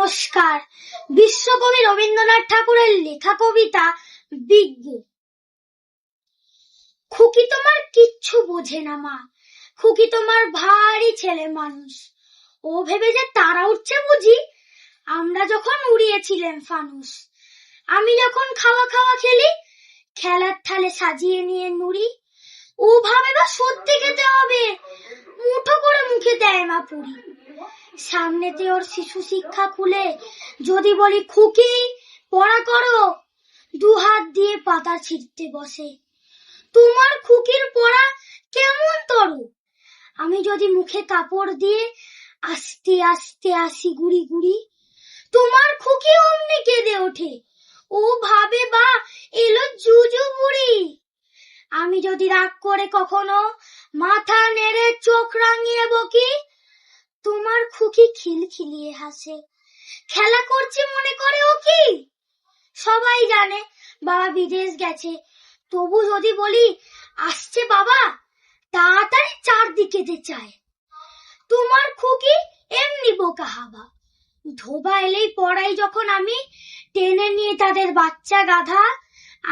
নমস্কার। বিশ্বকবি রবীন্দ্রনাথ ঠাকুরের লেখা কবিতা বিজ্ঞ। খুকি তোমার কিচ্ছু বোঝে না মা, খুকি তোমার ভারী ছেলে মানুষ। ও ভেবে যে তারা উঠছে বুঝি, আমরা যখন উড়িয়েছিলেন ফানুস। আমি যখন খাওয়া খাওয়া খেলি, খেলার থালে সাজিয়ে নিয়ে নুড়ি। ও ভাবে বা সত্যি খেতে হবে, মুঠো করে মুখে দেয় মা পুরি। সামনেতে ওর শিশু শিক্ষা খুলে যদি বলি খুকি পড়া করো, দু হাত দিয়ে পাতা ছিঁড়তে বসে। তোমার খুকির পড়া কেমন তরু, আমি যদি মুখে কাপড় দিয়ে আস্তে আস্তে আসি গুড়ি গুড়ি। তোমার খুকি অমনি কেঁদে ওঠে, ও ভাবে বা এলো জুজু বুড়ি। আমি যদি রাগ করে কখনো মাথা নেড়ে চোখ রাঙিয়ে বকি, তোমার খুকি খিলখিলিয়ে হাসে, খেলা করছে মনে করে ও কি। সবাই জানে বাবা বিদেশ গেছে, তবু যদি বলি আসছে বাবা, তাড়াতাড়ি চারদিকে চায়। তোমার খুকি এমনি বোকা হাবা, ধোবা এলেই পড়াই যখন আমি টেনে নিয়ে তাদের বাচ্চা গাধা।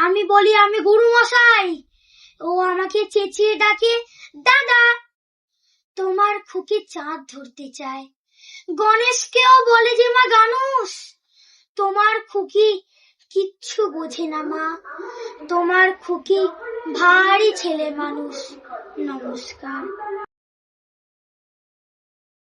আমি বলি আমি গুরু মশাই, ও আমাকে চেঁচিয়ে ডাকে দাদা। তোমার খুকি চাঁদ ধরতে চায়, গণেশকেও বলে যে মা গানুস। তোমার খুকি কিচ্ছু বোঝে না মা, তোমার খুকি ভারী ছেলে মানুষ। নমস্কার।